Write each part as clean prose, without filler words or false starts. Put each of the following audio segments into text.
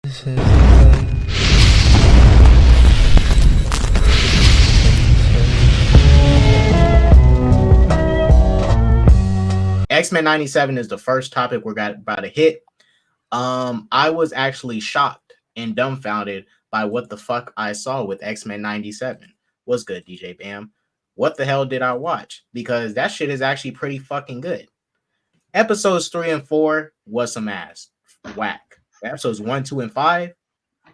X-Men 97 is the first topic we're about to hit. I was actually shocked and dumbfounded by what the fuck I saw with X-Men 97. What's good, DJ Bam? What the hell did I watch? Because that shit is actually pretty fucking good. Episodes 3 and 4 was some ass. Whack. Episodes 1, 2, and 5,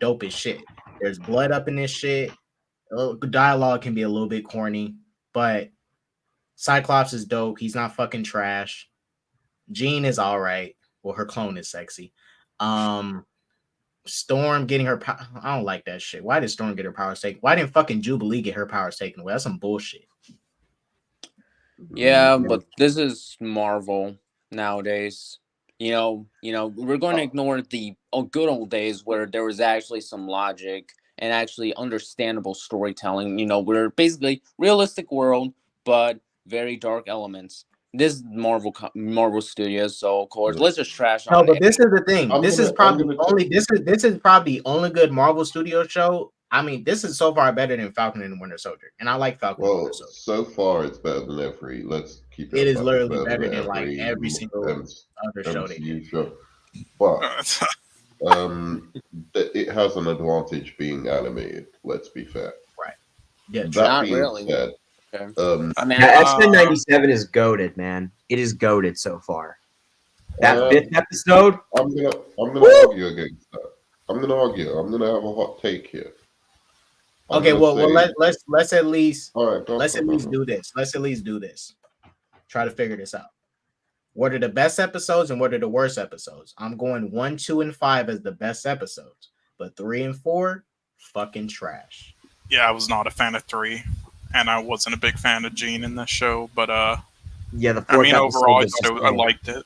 dope as shit. There's blood up in this shit. Dialogue can be a little bit corny, but Cyclops is dope. He's not fucking trash. Jean is all right. Well, her clone is sexy. Storm getting her power. I don't like that shit. Why did Storm get her powers taken? Why didn't fucking Jubilee get her powers taken away? That's some bullshit. Yeah, but this is Marvel nowadays. You know, we're going to ignore the good old days where there was actually some logic and actually understandable storytelling. You know, we're basically realistic world, but very dark elements. This is Marvel Studios, so of course let's just trash on. No, but this is the thing. This is probably the only good Marvel Studio show. I mean, this is so far better than Falcon and the Winter Soldier, and I like Falcon and the Winter Soldier. So far it's better than every. Let's keep it. It is literally better than like every single other show they do. Show. But it has an advantage being animated. Let's be fair. Right. Yeah. Not really. Said, okay. I mean, X-Men 97 is goated, man. It is goated so far. That fifth episode. I'm gonna argue against that. I'm gonna have a hot take here. Okay, well, let's at least do this. Let's at least do this. Try to figure this out. What are the best episodes and what are the worst episodes? I'm going 1, 2, and 5 as the best episodes, but 3 and 4, fucking trash. Yeah, I was not a fan of 3, and I wasn't a big fan of Jean in this show. But yeah, the overall, I liked it.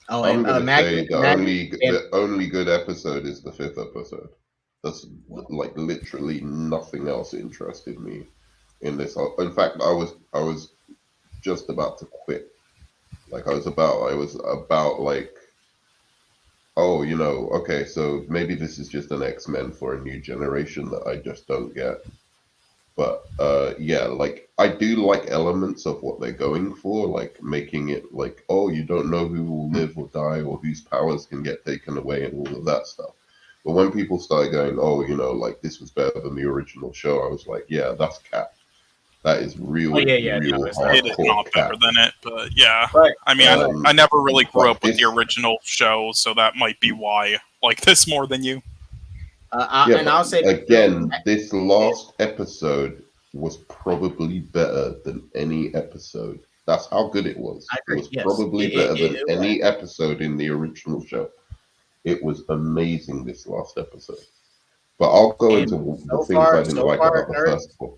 Oh, I'm gonna say the only good episode is the 5th episode. That's like literally nothing else interested me in this. In fact, I was just about to quit. Like I was about like, oh, okay, so maybe this is just an X-Men for a new generation that I just don't get. But yeah, like I do like elements of what they're going for, like making it like, oh, you don't know who will live or die or whose powers can get taken away and all of that stuff. But when people started going, oh, like this was better than the original show, I was like, yeah, that's cap. That is really, real hardcore. It is not better than it, but yeah. Right. I mean, I never really grew up with the original show, so that might be why I like this more than you. I'll say again, this last episode was probably better than any episode. That's how good it was. It was probably better than any episode in the original show. It was amazing, this last episode. But I'll go into the things I didn't like about the first one.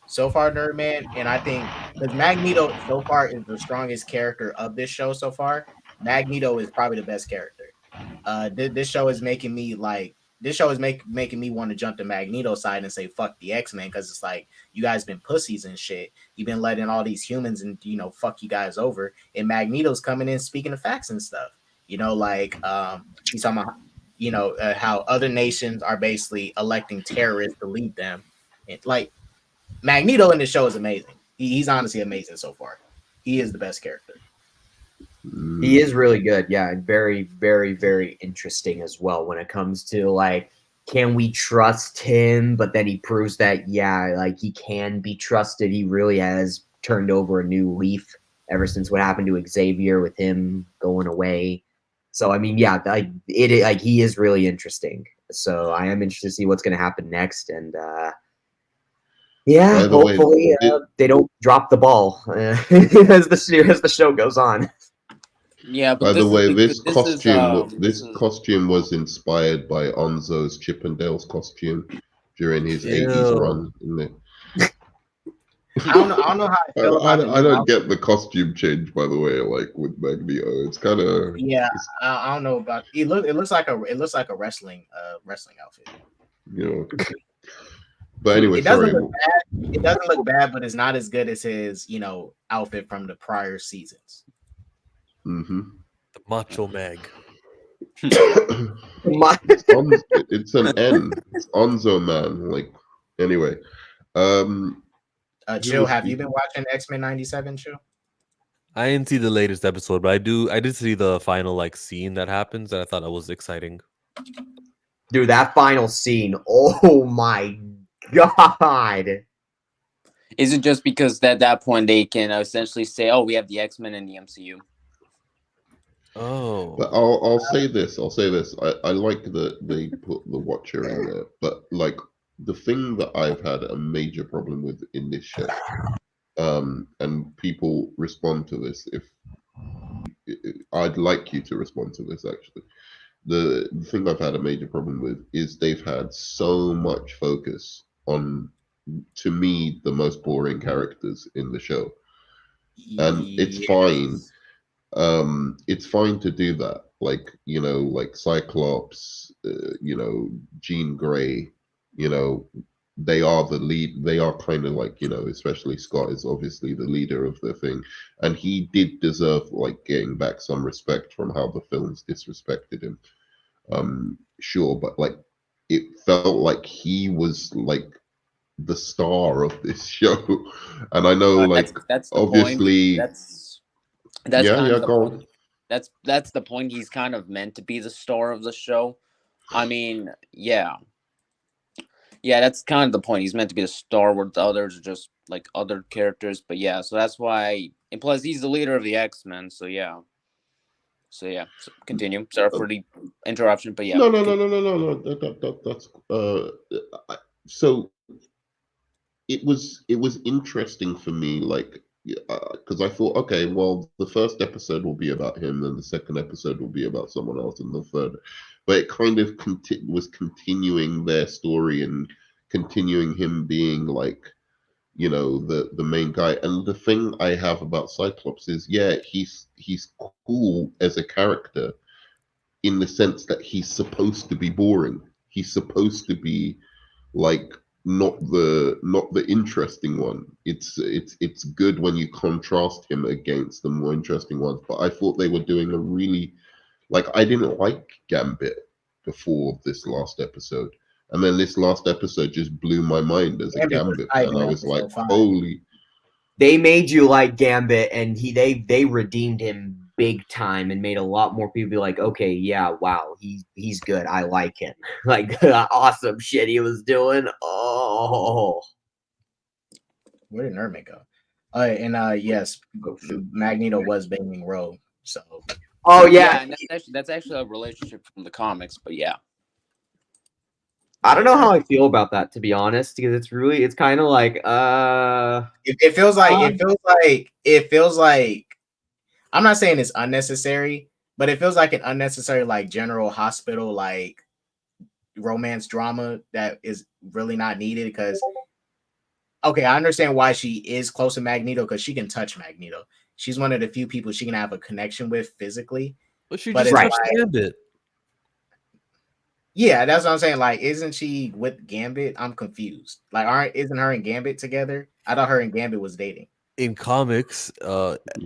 So far, Nerdman, and I think because Magneto so far is the strongest character of this show so far. Magneto is probably the best character. This show is making me like. This show is making me want to jump to Magneto side and say fuck the X-Men, because it's like you guys been pussies and shit. You've been letting all these humans and fuck you guys over, and Magneto's coming in speaking the facts and stuff. Like he's talking about how other nations are basically electing terrorists to lead them. And like Magneto in the show is amazing. He's honestly amazing so far. He is the best character. He is really good. Yeah, and very, very, very interesting as well when it comes to like, can we trust him? But then he proves that, yeah, like he can be trusted. He really has turned over a new leaf ever since what happened to Xavier with him going away. So I mean, yeah, he is really interesting. So I am interested to see what's going to happen next, and yeah, hopefully they don't drop the ball as the show goes on. Yeah. But by the way, this costume was inspired by Onzo's Chippendales costume during his 80s run. Isn't it? I don't know how I feel about it. I don't get the costume change, by the way. Like with Magneto, it's kind of I don't know about it. It looks like a wrestling outfit. But anyway, it doesn't look bad, but it's not as good as his outfit from the prior seasons. Mm-hmm. The Macho Mag. It's an N. It's Onzo, man. Like, anyway. Chill, have you been watching X-Men 97, Chill? I didn't see the latest episode, but I did see the final like scene that happens, and I thought that was exciting. Dude, that final scene, oh my god. Is it just because at that point they can essentially say, "Oh, we have the X-Men in the MCU"? Oh, but I'll say this. I like that they put the Watcher in there, but like the thing that I've had a major problem with in this show, and people respond to this. If I'd like you to respond to this, actually, the thing I've had a major problem with is they've had so much focus on, to me, the most boring characters in the show, and it's fine. It's fine to do that, like like Cyclops, Jean Grey, they are the lead. They are kind of like, especially Scott is obviously the leader of the thing, and he did deserve like getting back some respect from how the films disrespected him. Sure, but like it felt like he was like the star of this show, and I know that's the obviously point. That's yeah, kind yeah, of the go point. on. That's the point. He's kind of meant to be the star of the show. I mean, yeah, that's kind of the point. He's meant to be the star, where the others are just like other characters. But yeah, so that's why. And plus, he's the leader of the X-Men. So yeah. So continue. Sorry for the interruption, but yeah. No. That's so it was interesting for me, like, because I thought, okay, well, the first episode will be about him, then the second episode will be about someone else, and the third, but it kind of was continuing their story and continuing him being like, the main guy. And the thing I have about Cyclops is, yeah, he's cool as a character in the sense that he's supposed to be boring. He's supposed to be like not the interesting one. It's good when you contrast him against the more interesting ones. But I thought they were doing a really, like, I didn't like Gambit before this last episode. And then this last episode just blew my mind as a Gambit fan. I was like, holy. They made you like Gambit, and they redeemed him big time and made a lot more people be like, okay, yeah, wow, he's good. I like him. Like, awesome shit he was doing. Oh. Where did Nerman go? And yes, Magneto was banging Rogue. So. Oh yeah, and that's actually a relationship from the comics, but yeah. I don't know how I feel about that, to be honest, because it's kind of like it feels like I'm not saying it's unnecessary, but it feels like an unnecessary like general hospital like romance drama that is really not needed. Because okay, I understand why she is close to Magneto, because she can touch Magneto. She's one of the few people she can have a connection with physically. But she just touched Gambit. Yeah, that's what I'm saying. Like, isn't she with Gambit? I'm confused. Like, isn't her and Gambit together? I thought her and Gambit was dating. In comics,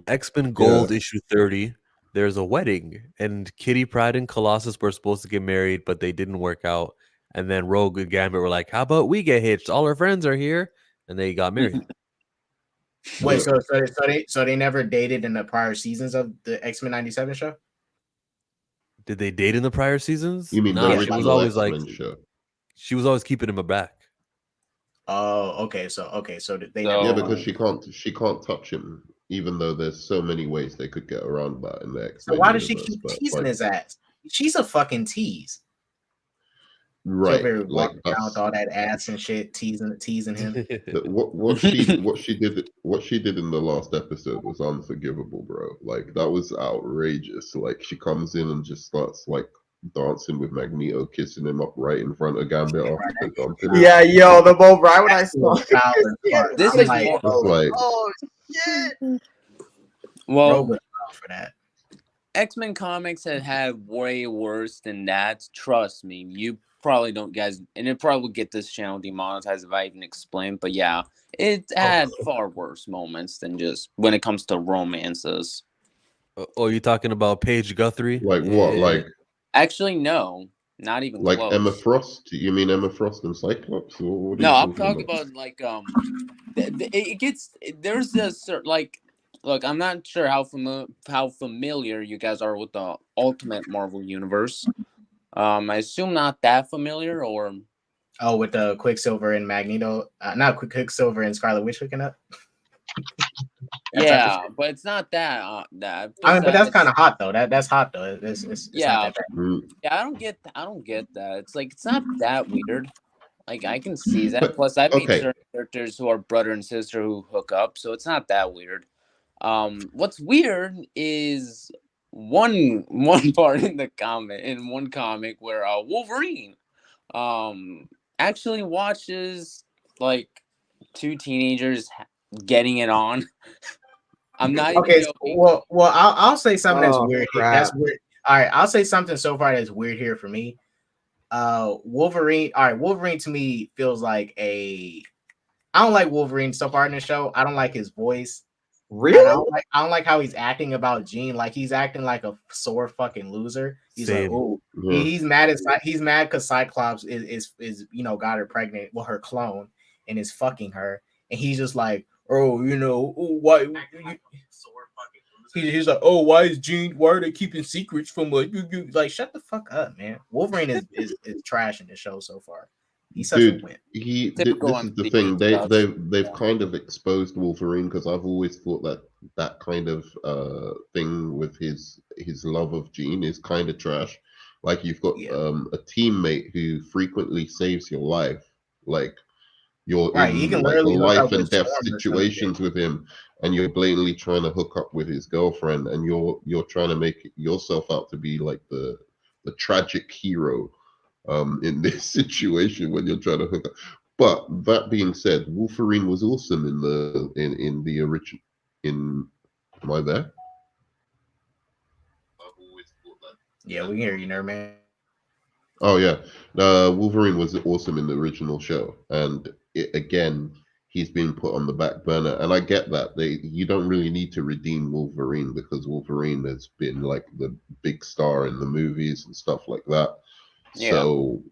X-Men Gold issue 30, there's a wedding, and Kitty Pryde and Colossus were supposed to get married, but they didn't work out. And then Rogue and Gambit were like, "How about we get hitched? All our friends are here," and they got married. Wait, so they never dated in the prior seasons of the X-Men 97 show? Did they date in the prior seasons? You mean no? She was always like, show. She was always keeping him back. Oh, okay. So they never. Yeah, because she can't touch him, even though there's so many ways they could get around that in the X-Men. So why does she keep teasing his ass? She's a fucking tease. Right, like with all that ass and shit, teasing him. what she did in the last episode was unforgivable, bro. Like, that was outrageous. Like, she comes in and just starts like dancing with Magneto, kissing him up right in front of Gambit after dumping him. Yeah, yo, the moment right when I saw this is like, oh shit. Well, for that. X-Men comics have had way worse than that. Trust me, you probably don't, guys, and it probably get this channel demonetized if I even explain. But yeah, it had far worse moments than just when it comes to romances. Oh, you talking about Paige Guthrie? Like what? Like Actually, no, not even Like close. Emma Frost? You mean Emma Frost and Cyclops? Or what are No, you I'm talking talking about? about like it gets there's a certain like look. I'm not sure how familiar you guys are with the Ultimate Marvel universe. I assume not that familiar, or with the Quicksilver and Magneto, not Quicksilver and Scarlet Witch hooking up. yeah, but it's not that that. I mean, but that's kind Besides, of hot though. That's hot though. It's not yeah, that bad. yeah. I don't get that. It's like it's not that weird. Like I can see that. But Plus, I've made okay, certain characters who are brother and sister who hook up, so it's not that weird. What's weird is one part in one comic where Wolverine actually watches like two teenagers getting it on. I'm not even Okay, so, joking. well, I'll say something that's weird. That's Crap. weird. All right, I'll say something so far that's weird here for me. Wolverine. All right, Wolverine to me feels like a. I don't like Wolverine so far in the show. I don't like his voice. Really? And I don't like how he's acting about Jean. Like he's acting like a sore fucking loser. He's Same. like, oh, yeah. he's mad he's mad because Cyclops is got her pregnant, well, her clone, and is fucking her, and he's just like, oh, why? He's like, oh, why are they keeping secrets from like you? Like, shut the fuck up, man. Wolverine is trash in the show so far. He's such a Dude, wimp. Typical this is the MCU thing. stuff. They've kind of exposed Wolverine because I've always thought that kind of thing with his love of Jean is kind of trash. Like you've got Yeah. a teammate who frequently saves your life. Like you're Right. He in can like literally hook life up with and death Storm or some shit. situations with him, and you're blatantly trying to hook up with his girlfriend, and you're trying to make yourself out to be like the tragic hero in this situation when you're trying to hook up. But that being said, Wolverine was awesome in the original. In Am I there? I've always thought that. Yeah, we can hear you, nerd man. Oh yeah, Wolverine was awesome in the original show, and again, he's been put on the back burner. And I get that you don't really need to redeem Wolverine because Wolverine has been like the big star in the movies and stuff like that. Yeah. So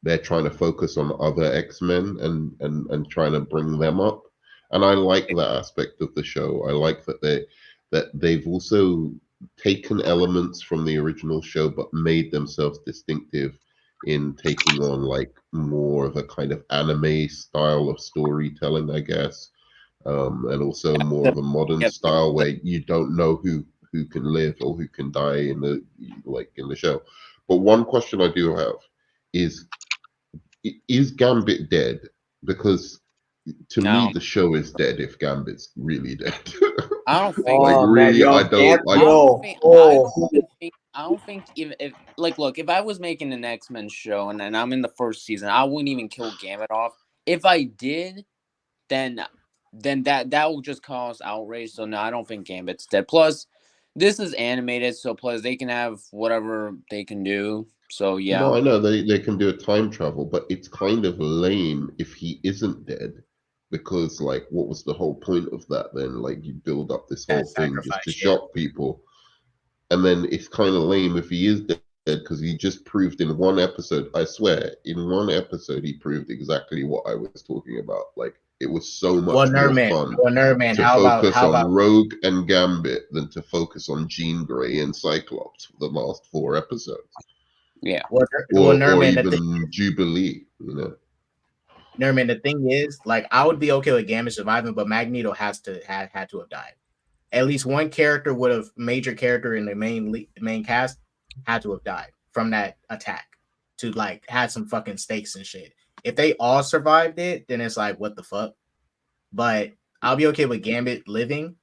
they're trying to focus on other X-Men and trying to bring them up, and I like that aspect of the show. I like that they've also taken elements from the original show but made themselves distinctive in taking on like more of a kind of anime style of storytelling, I guess, and also more of a modern Yeah, style where you don't know who can live or who can die in the show. But one question I do have is Gambit dead? Because to me no, the show is dead if Gambit's really dead. I don't think. Like Oh man, really, I don't. I don't think. I oh, don't even think. I don't think if like look, if I was making an X-Men show and I'm in the first season, I wouldn't even kill Gambit off. If I did, then that will just cause outrage. So no, I don't think Gambit's dead. Plus, this is animated, so plus they can have whatever they can do. So yeah. No, I know they can do a time travel, but it's kind of lame if he isn't dead. Because like what was the whole point of that then? Like you build up this whole That thing just to sacrifice, yeah. shock people. And then it's kind of lame if he is dead because he just proved in one episode, I swear, in one episode he proved exactly what I was talking about. Like it was so much more fun Nerd man, to focus on Rogue and Gambit than to focus on Jean Grey and Cyclops for the last 4 episodes. Yeah. Well, Or Nerdman, even Jubilee, Nerdman, the thing is, like, I would be okay with Gambit surviving, but Magneto had to have died. At least one character major character in the main cast had to have died from that attack to like had some fucking stakes and shit. If they all survived it, then it's like what the fuck. But I'll be okay with Gambit living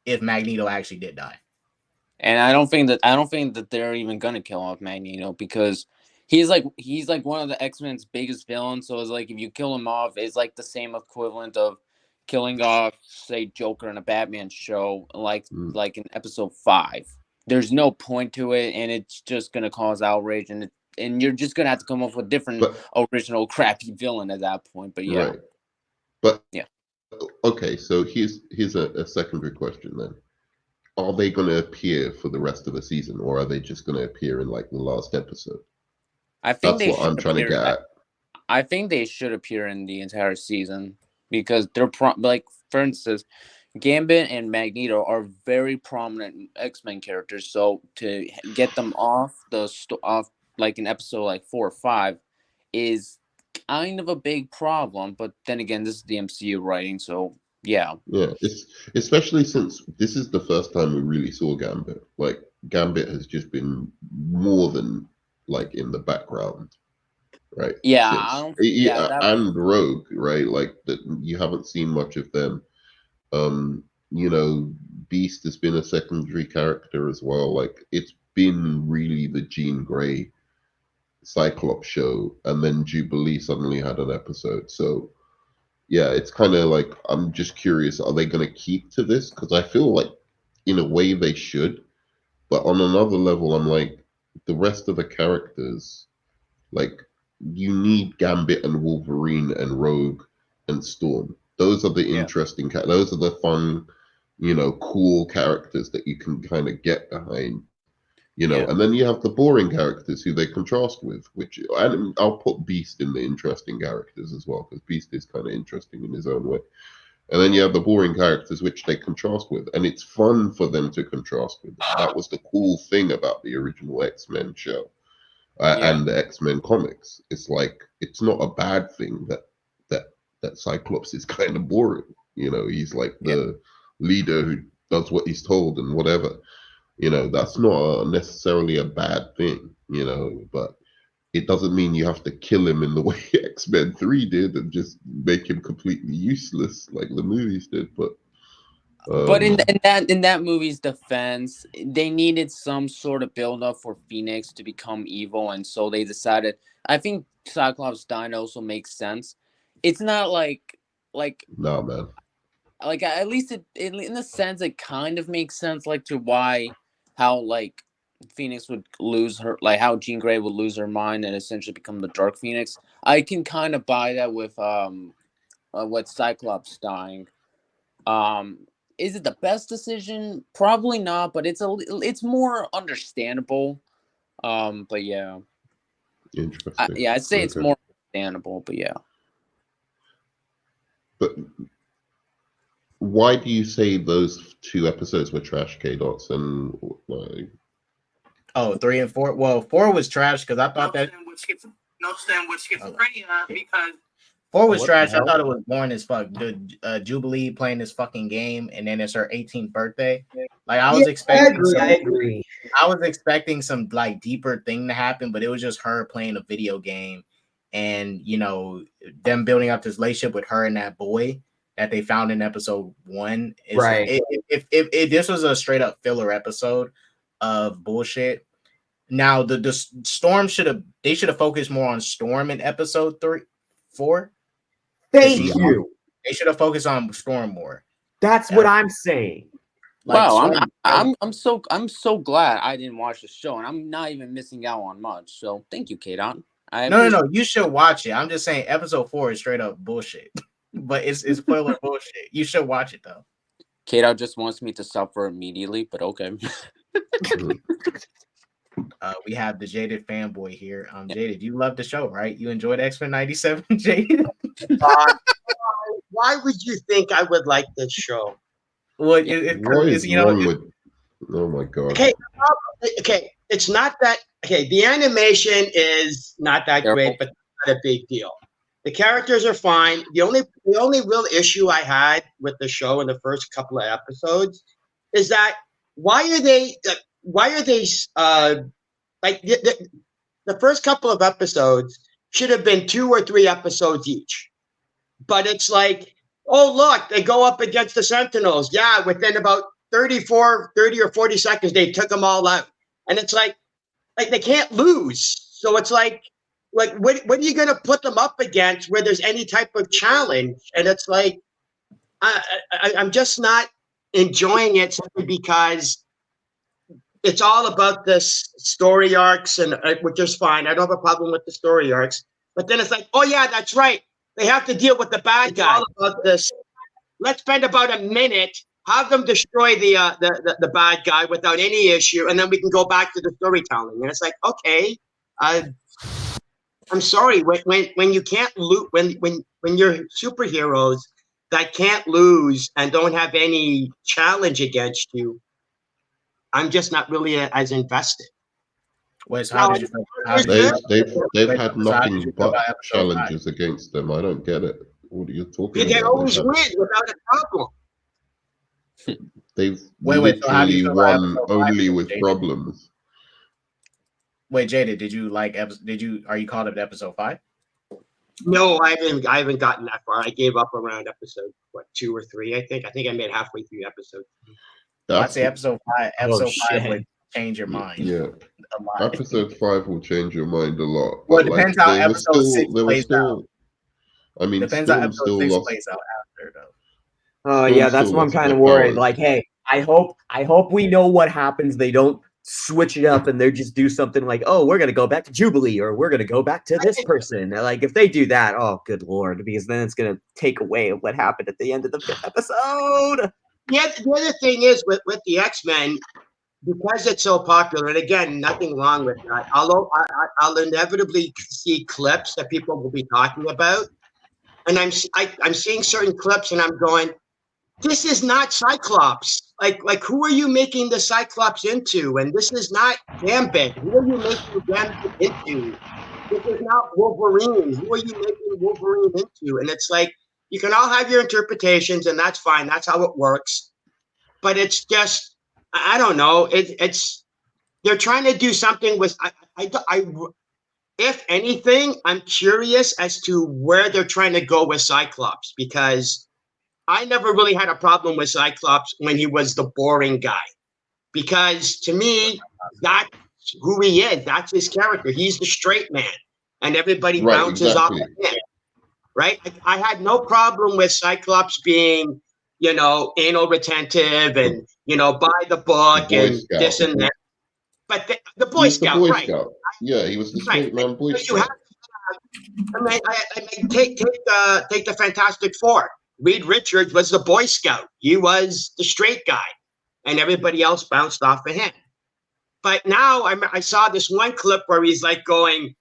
if Magneto actually did die. And I don't think that they're even gonna kill off Magneto because he's like one of the X-Men's biggest villains. So it's like if you kill him off, it's like the same equivalent of killing off, say, Joker in a Batman show, like in episode 5. There's no point to it, and it's just gonna cause outrage, and you're just gonna have to come up with different original crappy villain at that point. But yeah, right. But yeah. Okay, so here's a secondary question then. are they going to appear for the rest of the season, or are they just going to appear in like the last episode? I think That's what I'm trying to get at. I think they should appear in the entire season because they're like, for instance, Gambit and Magneto are very prominent X-Men characters. So to get them off off like in episode like 4 or 5 is kind of a big problem. But then again, this is the MCU writing, so yeah. Yeah, it's especially since this is the first time we really saw Gambit. Like Gambit has just been more than like in the background, right? Yeah, And Rogue, right? Like that you haven't seen much of them. You know, Beast has been a secondary character as well. Like it's been really the Jean Grey Cyclops show, and then Jubilee suddenly had an episode. So yeah, it's kind of like I'm just curious, are they going to keep to this? Because I feel like in a way they should, but on another level, I'm like the rest of the characters, like you need Gambit and Wolverine and Rogue and Storm. Those are the interesting those are the fun, you know, cool characters that you can kind of get behind. You know, and then you have the boring characters who they contrast with, which I'll put Beast in the interesting characters as well, because Beast is kind of interesting in his own way. And then you have the boring characters which they contrast with, and it's fun for them to contrast with. That was the cool thing about the original X-Men show and the X-Men comics. It's like it's not a bad thing that Cyclops is kind of boring. You know, he's like the leader who does what he's told and whatever. You know, that's not necessarily a bad thing, you know, but it doesn't mean you have to kill him in the way X-Men 3 did and just make him completely useless like the movies did. But in that movie's defense, they needed some sort of build up for Phoenix to become evil, and so they decided. I think Cyclops dying also makes sense. It's not like no, man. Like at least in a sense it kind of makes sense, like to how like Phoenix would lose her, like how Jean Grey would lose her mind and essentially become the Dark Phoenix. I can kind of buy that with what Cyclops dying. Is it the best decision? Probably not, but it's more understandable. But yeah, interesting. I'd say it's more understandable, but yeah. But why do you say those 2 episodes were trash, K-Dots? And like... 3 and 4. Well, 4 was trash because I thought that because 4 was trash. I thought it was boring as fuck. The Jubilee playing this fucking game, and then it's her 18th birthday. Like I was expecting. I agree. I was expecting some like deeper thing to happen, but it was just her playing a video game, and you know them building up this relationship with her and that boy that they found in episode 1. Right. If this was a straight up filler episode of bullshit. Now the Storm should have focused more on Storm in episode 4. Thank you. They should have focused on Storm more. That's what I'm saying. Like, wow, I'm so glad I didn't watch the show, and I'm not even missing out on much. So thank you, K-Dot. No, you should watch it. I'm just saying episode 4 is straight up bullshit. But it's spoiler bullshit. You should watch it though. K-Dot just wants me to suffer immediately, but okay. We have the Jaded fanboy here. Jaded, you love the show, right? You enjoyed X-Men 97, Jaded? Why would you think I would like this show? Well, what is wrong with... Oh my god. Okay. It's not that. Okay, the animation is not that great, but not a big deal. The characters are fine. The only real issue I had with the show in the first couple of episodes is that why are they like the first couple of episodes should have been 2 or 3 episodes each, but it's like, oh look, they go up against the Sentinels. Yeah, within about 30 or 40 seconds they took them all out, and it's like they can't lose. So it's like what are you going to put them up against where there's any type of challenge? And it's like I'm just not enjoying it simply because it's all about this story arcs, and which is fine. I don't have a problem with the story arcs, but then it's like, oh yeah, that's right. They have to deal with the bad guy. All about this. Let's spend about a minute Have them destroy the bad guy without any issue, and then we can go back to the storytelling. And it's like, okay, I'm sorry, when you can't lose, when you're superheroes that can't lose and don't have any challenge against you, I'm just not really as invested. Wait, so how did you feel? They've had nothing but challenges against them. I don't get it. What are you talking about? They always win without a problem. They've literally won only with problems. Wait, Jada, did you like? Are you caught up to episode 5? No, I haven't gotten that far. I gave up around episode 2 or 3. I think I made halfway through episode 3. I'd say episode 5. Episode 5 would change your mind. Yeah, a lot. Episode 5 will change your mind a lot. Well, it depends how episode 6 plays out. I mean, depends how episode 6 plays out after, though. Oh yeah, that's what I'm kind of worried. Like, hey, I hope we know what happens. They don't switch it up and they just do something like, oh, we're gonna go back to Jubilee or we're gonna go back to this person. Like, if they do that, oh, good lord, because then it's gonna take away what happened at the end of the 5th episode. Yeah, the other thing is with the X-Men, because it's so popular, and again, nothing wrong with that. Although I'll inevitably see clips that people will be talking about, and I'm seeing certain clips, and I'm going, this is not Cyclops. Like who are you making the Cyclops into? And this is not Gambit. Who are you making Gambit into? This is not Wolverine. Who are you making Wolverine into? And it's like, you can all have your interpretations, and that's fine. That's how it works. But it's just, I don't know. It's they're trying to do something with. If anything, I'm curious as to where they're trying to go with Cyclops, because I never really had a problem with Cyclops when he was the boring guy, because to me, that's who he is. That's his character. He's the straight man, and everybody bounces off of him. Right? I had no problem with Cyclops being, anal retentive and, buy the book and this and that. But the Boy Scout, right? Yeah, he was the straight man Boy Scout. Take the Fantastic Four. Reed Richards was the Boy Scout. He was the straight guy, and everybody else bounced off of him. But now I saw this one clip where he's like on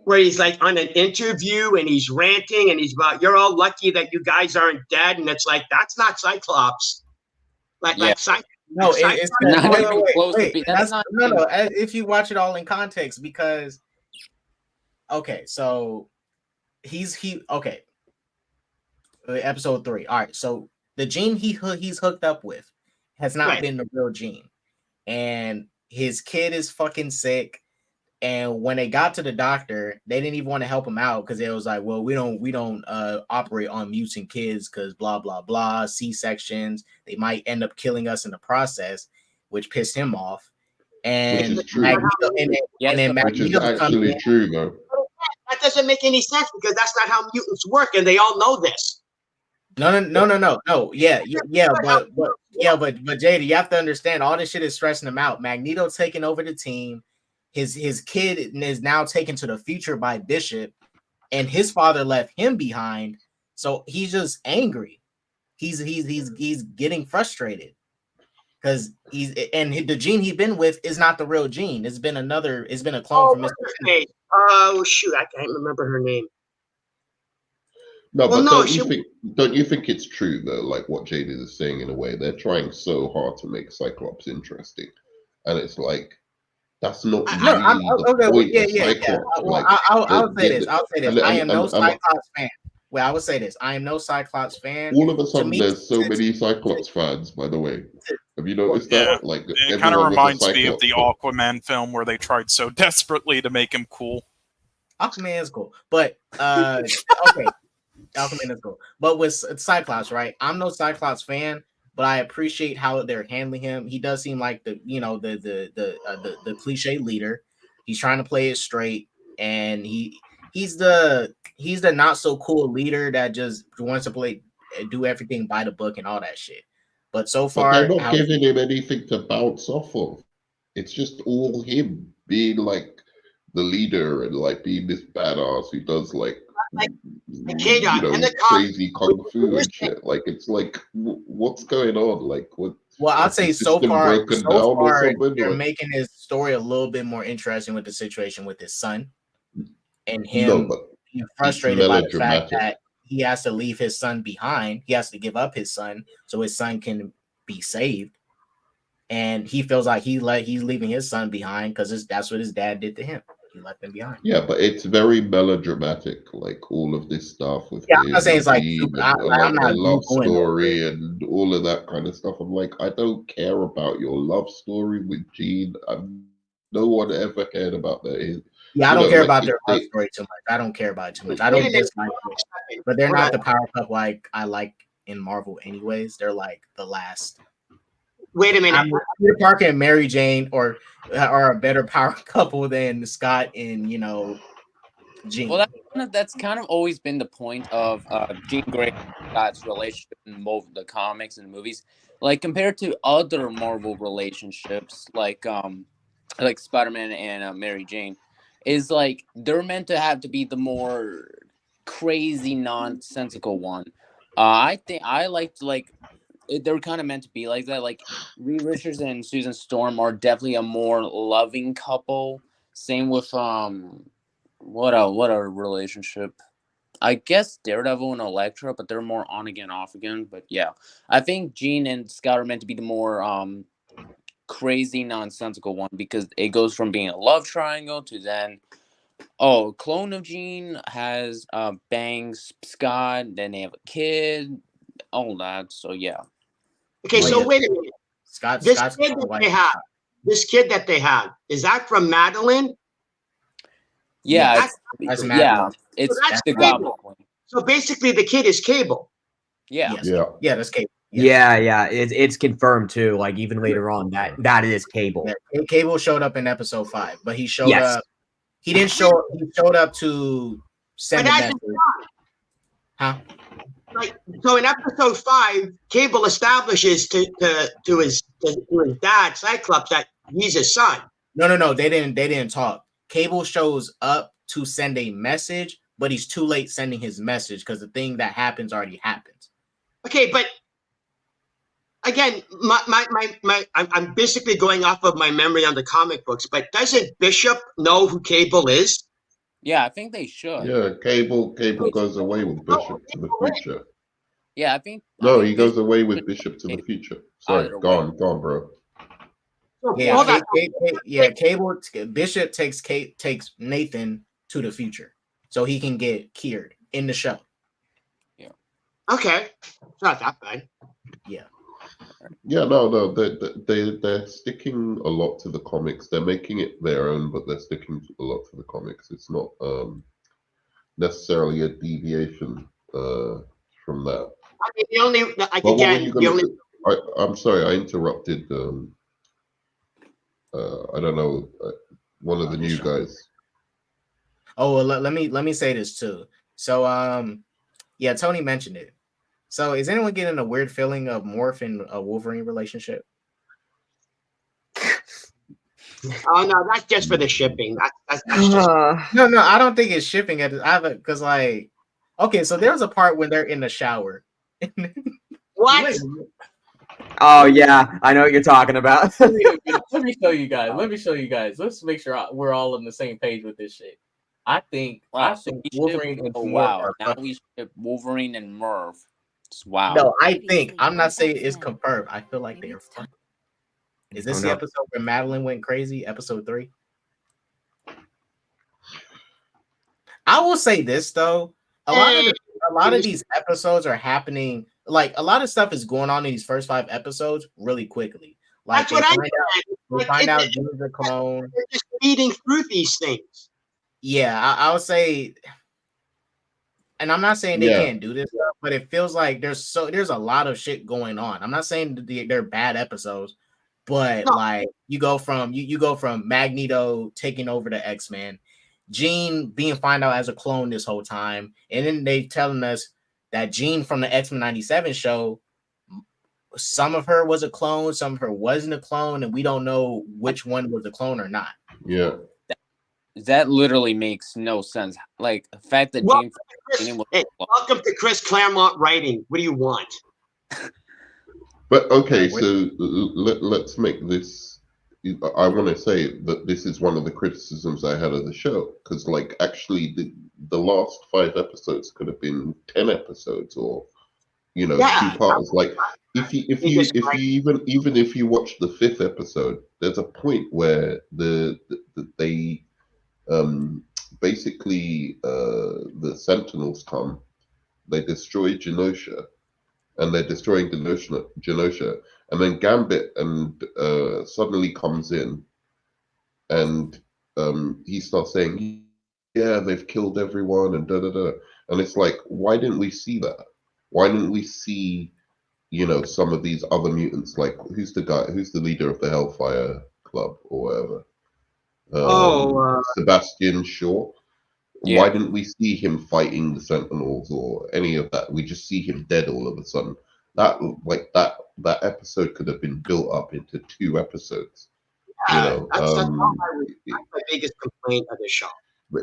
an interview and he's ranting and he's about, you're all lucky that you guys aren't dead. And it's like, that's not Cyclops. It's not even close to being. No. If you watch it all in context, because, okay, so okay. Episode 3. All right. So the gene he's hooked up with has not been the real gene. And his kid is fucking sick. And when they got to the doctor, they didn't even want to help him out because it was like, well, we don't operate on mutant kids because blah blah blah, C-sections. They might end up killing us in the process, which pissed him off. And Magneto, which is actually true, though. That doesn't make any sense because that's not how mutants work, and they all know this. No. Yeah, but Jada, you have to understand, all this shit is stressing him out. Magneto taking over the team. His kid is now taken to the future by Bishop, and his father left him behind. So he's just angry. He's getting frustrated because the gene he's been with is not the real gene. It's been a clone from Mr. Oh shoot, I can't remember her name. No, but don't you think it's true though? Like what Jade is saying, in a way, they're trying so hard to make Cyclops interesting, and it's like, that's not really I'll say this. I am no Cyclops fan. Well, I would say this. I am no Cyclops fan. All of a sudden, there's so many Cyclops fans, by the way. Have you noticed that? Like, it kind of reminds me of the Aquaman film where they tried so desperately to make him cool. Aquaman is cool. But, okay. Aquaman is cool. But with Cyclops, right? I'm no Cyclops fan, but I appreciate how they're handling him. He does seem like the cliche leader. He's trying to play it straight, and he's the not so cool leader that just wants to do everything by the book and all that shit. But so far, they're not giving him anything to bounce off of. It's just all him being like the leader and like being this badass who does like like K-Dot and the crazy kung fu and shit. Like, it's like, what's going on? Like, what? Well, I'd say so far, they're like, making his story a little bit more interesting with the situation with his son and him being frustrated by the fact that he has to leave his son behind. He has to give up his son so his son can be saved. And he feels like he's leaving his son behind because that's what his dad did to him. He left him behind. Yeah, but it's very melodramatic, like all of this stuff with I'm not saying it's like a love story and all of that kind of stuff. I'm like, I don't care about your love story with Jean. No one ever cared about that. Yeah, I don't care about their love story too much. I don't care about it too much. I don't dislike it, but they're not the power couple like I like in Marvel, anyways. They're like the last. Wait a minute. Peter Parker and Mary Jane are a better power couple than Scott and Jean. Well, that's kind of always been the point of Jean Grey and Scott's relationship in both the comics and the movies. Like compared to other Marvel relationships, like Spider-Man and Mary Jane, is like they're meant to have to be the more crazy, nonsensical one. I think I liked they're kind of meant to be like that. Like Reed Richards and Susan Storm are definitely a more loving couple. Same with what a relationship. I guess Daredevil and Elektra, but they're more on again, off again. But yeah, I think Jean and Scott are meant to be the more crazy, nonsensical one because it goes from being a love triangle to then a clone of Jean has bangs Scott, then they have a kid, all that. So yeah. Okay, so wait a minute. This kid that they have, is that from Madeline? Yeah, that's Madeline. It's the Goblin. So basically, the kid is Cable. Yeah, yeah, that's Cable. Yes. Yeah, it's confirmed too. Like even later on, that is Cable. Yeah, Cable showed up in episode 5, but he showed up. He didn't show. He showed up to send a message. Huh? Like so, in episode 5, Cable establishes to his dad Cyclops that he's his son. No. They didn't talk. Cable shows up to send a message, but he's too late sending his message because the thing that happens already happens. Okay, but again, I'm basically going off of my memory on the comic books. But doesn't Bishop know who Cable is? Yeah, I think they should. Yeah, Cable goes away with Bishop to the future. Yeah, I think. No, he goes away with Bishop to the future. Sorry, gone, bro. Yeah, Cable Bishop takes Nathan to the future so he can get cured in the show. Yeah. Okay, it's not that bad. Yeah. Yeah, no, they're sticking a lot to the comics. They're making it their own, but they're sticking a lot to the comics. It's not necessarily a deviation from that. I mean, I'm sorry, I interrupted. I don't know, one of the new guys. Oh, well, let me say this too. So, yeah, Tony mentioned it. So, is anyone getting a weird feeling of Morph and a Wolverine relationship? Oh no, that's just for the shipping. That's No, I don't think it's shipping it. Because like, okay, so there's a part when they're in the shower. What? Oh yeah, I know what you're talking about. Let me show you guys. Let's make sure we're all on the same page with this shit. I think Wolverine and Morph. Now we ship Wolverine and Morph. Wow. No, I'm not saying it's confirmed. I feel like they are fucking. Is this the episode where Madeline went crazy? Episode 3. I will say this though. A lot of these episodes are happening. Like a lot of stuff is going on in these first 5 episodes really quickly. Like that's what we find out Jean's a clone. They're just feeding through these things. Yeah, I would say, and I'm not saying they can't do this, but it feels like there's a lot of shit going on. I'm not saying they're bad episodes, but like you go from Magneto taking over the X-Men, Jean being found out as a clone this whole time, and then they telling us that Jean from the X-Men 97 show, some of her was a clone, some of her wasn't a clone, and we don't know which one was a clone or not. Yeah. That literally makes no sense. Like the fact that Welcome James to Chris, welcome to Chris Claremont writing. What do you want? But okay, so let's make this. I want to say that this is one of the criticisms I had of the show, because like actually the last 5 episodes could have been 10 episodes, or 2 parts. Like if you even if you watch the 5th episode, there's a point where they basically the Sentinels come, they destroy Genosha, and they're destroying Genosha, and then Gambit and suddenly comes in, and he starts saying, "Yeah, they've killed everyone," and da da da. And it's like, why didn't we see that? Why didn't we see, some of these other mutants? Like, who's the leader of the Hellfire Club or whatever? Sebastian Shaw. Yeah. Why didn't we see him fighting the Sentinels or any of that? We just see him dead all of a sudden. That episode could have been built up into 2 episodes. That's my biggest complaint of the show.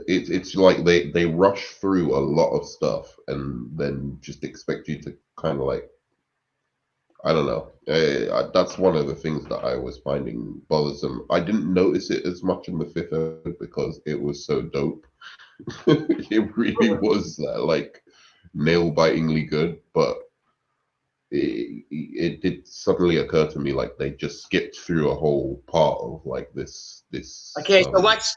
It's like they rush through a lot of stuff and then just expect you to kind of like, I don't know. That's one of the things that I was finding bothersome. I didn't notice it as much in the 5th episode because it was so dope. It really was like nail-bitingly good, but it did suddenly occur to me like they just skipped through a whole part of like this. Okay, so what's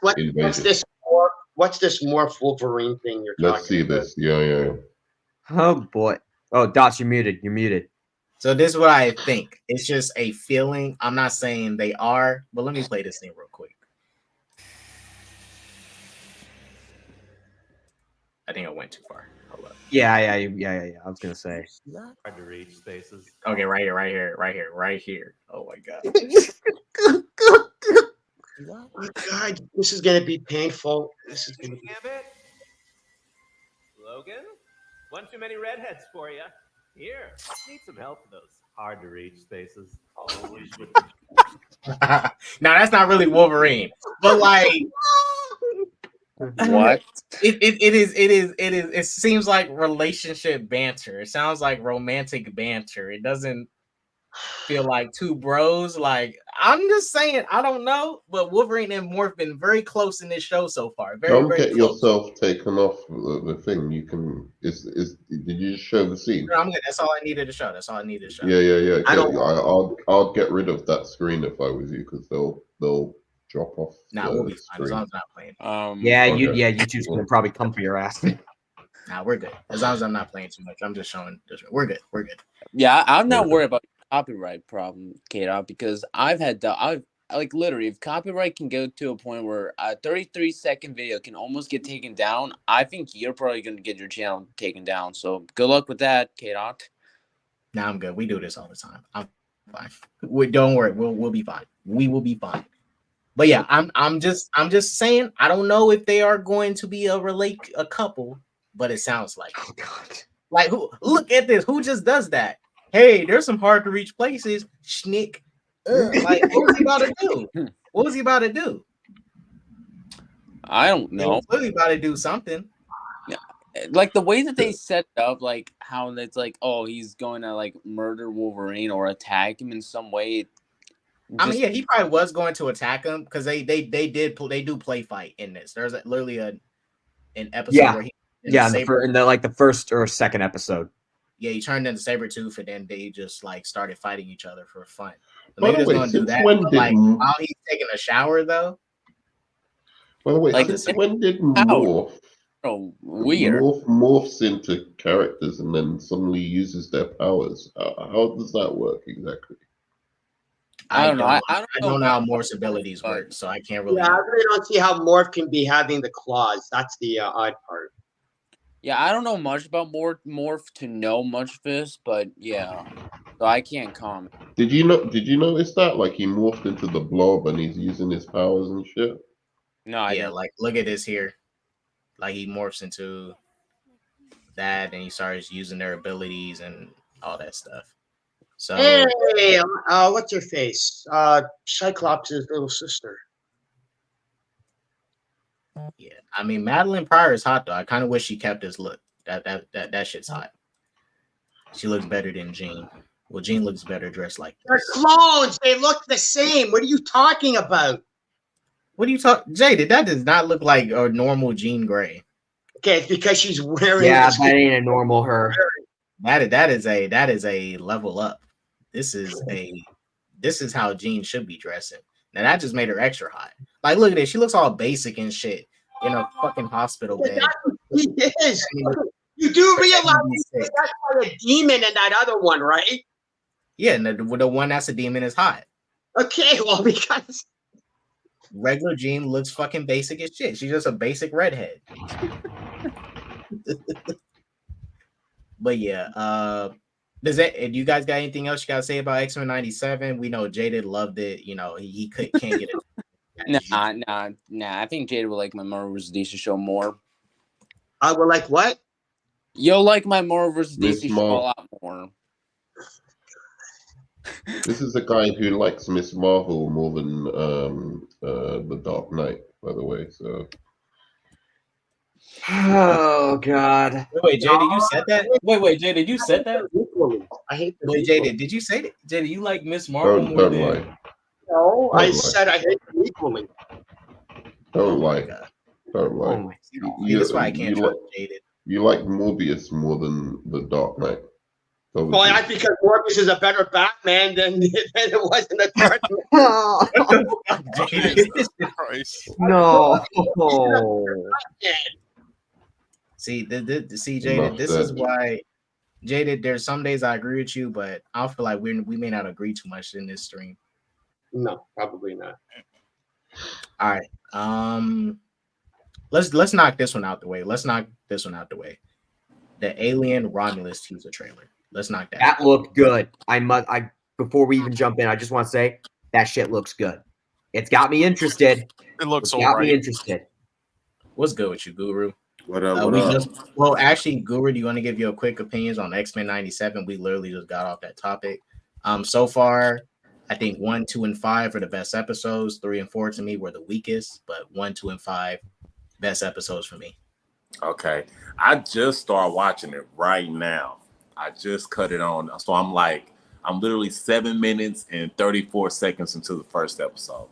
this Morph Wolverine thing you're talking about? Let's see this. Yeah. Oh boy. Oh, Dots, you're muted. You're muted. So this is what I think. It's just a feeling. I'm not saying they are, but let me play this thing real quick. I think I went too far. Hold up. Yeah. I was gonna say. Hard to reach spaces. Okay, right here. Oh my god. Oh my god, this is gonna be painful. This is gonna be. Logan, one too many redheads for you. Here, need some help with those hard to reach spaces. Always with. Now that's not really Wolverine, but like. What? It seems like relationship banter. It sounds like romantic banter. It doesn't feel like 2 bros. Like, I'm just saying, I don't know, but Wolverine and Morph been very close in this show so far. Don't very get close. yourself taken off the thing. You can. Did you just show the scene? No, I'm good. That's all I needed to show. Yeah. I'll get rid of that screen if I was you, because they'll drop off. Nah, we'll be fine as long as I'm not playing. YouTube's gonna probably come for your ass. Nah, we're good. As long as I'm not playing too much. I'm just showing. We're good. Yeah, I'm not worried about copyright problem, K-Dot, because I've like literally, if copyright can go to a point where a 33-second video can almost get taken down, I think you're probably going to get your channel taken down. So good luck with that, K-Dot. Nah, I'm good. We do this all the time. I'm fine. Don't worry. We'll be fine. We will be fine. But yeah, I'm just saying, I don't know if they are going to be a couple, but it sounds like. Oh god. Like, look at this. Who just does that? Hey, there's some hard to reach places. Schnick. Like, what was he about to do? What was he about to do? I don't know. He was clearly about to do something. Yeah, like the way that they set it up, like how it's like, oh, he's going to like murder Wolverine or attack him in some way. I mean, yeah, he probably was going to attack him because they do play fight in this. There's literally an episode where he in the first or second episode. Yeah, he turned into Sabretooth, and then they just like started fighting each other for fun. So By maybe the way, gonna do that. While he's taking a shower, though. By the way, when did Morph? Oh, weird. Morphs into characters and then suddenly uses their powers. How does that work exactly? I don't know. I don't know how Morph's abilities work, so I can't really. Yeah, I really don't see how Morph can be having the claws. That's the odd part. Yeah, I don't know much about Morph to know much of this, but yeah, so I can't comment. Did you notice that? Like, he morphed into the blob and he's using his powers and shit. No, I didn't. Like, look at this here. Like, he morphs into that, and he starts using their abilities and all that stuff. So, hey, what's her face? Cyclops' little sister. Yeah, I mean Madeline Pryor is hot though. I kind of wish she kept this look. That shit's hot. She looks better than Jean. Well, Jean looks better dressed like They're this. clones. They look the same. What are you talking about? What are you talking, Jaded? That does not look like a normal Jean Grey. Okay, it's because she's wearing. Yeah, that ain't a normal her. That is a level up. This is how Jean should be dressing. Now that just made her extra hot. Like, look at this. She looks all basic and shit in a fucking hospital bed. He is. You do realize that's not a demon in that other one, right? Yeah, and the one that's a demon is hot. Okay, well, because regular Jean looks fucking basic as shit. She's just a basic redhead. But yeah, do you guys got anything else you gotta say about X-Men 97? We know Jaded loved it. You know, he can't get it. Nah. I think Jaded would like my Marvel vs. DC show more. I would like what? You'll like my Marvel vs. DC show a lot more. This is a guy who likes Miss Marvel more than the Dark Knight, by the way. So. Oh God! Wait, Jaded, you said that? Wait, Jaded, you said that? I hate. Wait, Jaded, did you say that? Jaded, you like Miss Marvel more Don't than? lie. No, I said I hate them equally. Don't lie. Don't lie. Oh my God. That's why I can't trust Jaded. You like Morbius more than the Dark Knight. Well, that's because Morph is a better Batman than it was in the Dark Knight. Jesus Christ. No. See, see, Jaded, this is why, Jaded, there's some days I agree with you, but I feel like we may not agree too much in this stream. No, probably not. All right. Let's knock this one out the way. The Alien Romulus teaser trailer. Let's knock that. That looked good. Before we even jump in, I just want to say that shit looks good. It's got me interested. It looks all right. Me interested. What's good with you, Guru? What up? Well, actually, Guru, do you want to give your quick opinions on X-Men 97? We literally just got off that topic. So far, I think 1, 2, and 5 are the best episodes. 3 and 4 to me were the weakest, but 1, 2, and 5 best episodes for me. Okay, I just started watching it right now. I just cut it on, so I'm literally 7 minutes and 34 seconds into the first episode.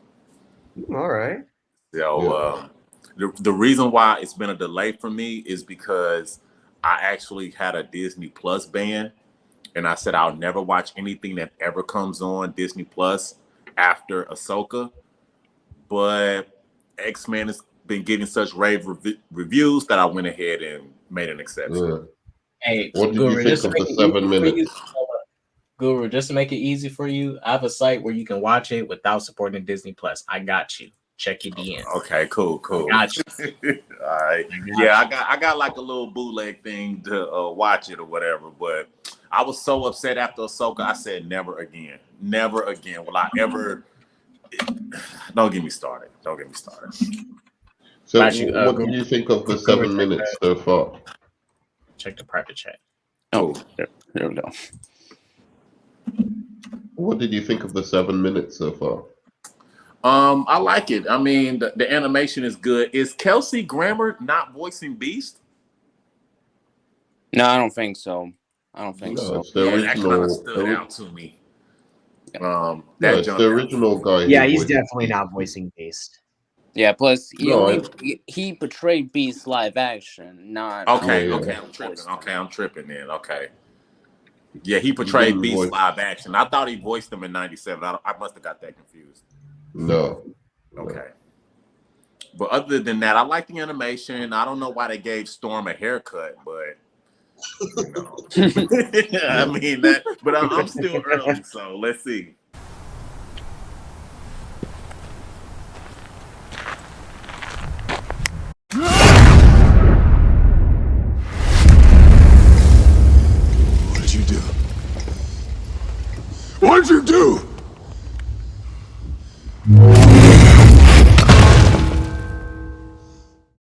All right. So the reason why it's been a delay for me is because I actually had a Disney Plus ban, and I said I'll never watch anything that ever comes on Disney Plus after Ahsoka. But X-Men has been getting such rave reviews that I went ahead and made an exception. Yeah. Hey, what did Guru, you think of the 7 minutes? Guru, just to make it easy for you, I have a site where you can watch it without supporting Disney Plus. I got you. Check your DMs. Okay, cool. I got you. All right. I got like a little bootleg thing to watch it or whatever, but I was so upset after Ahsoka. I said never again. Never again will I ever. Don't get me started. So, what do you think of the 7 minutes so far? Check the private chat. Oh, there we go. What did you think of the 7 minutes so far? I like it. I mean, the animation is good. Is Kelsey Grammer not voicing Beast? No, I don't think so. So. That kind of stood out to me. It's the original guy. Yeah, he's definitely not voicing Beast. Yeah, plus he portrayed Beast live action, not. Okay, I'm tripping then. Okay. Yeah, he portrayed Beast live action. I thought he voiced him in 97. I must have got that confused. No. Okay. But other than that, I like the animation. I don't know why they gave Storm a haircut, but you know. I mean that, but I'm still early, so let's see. What'd you do?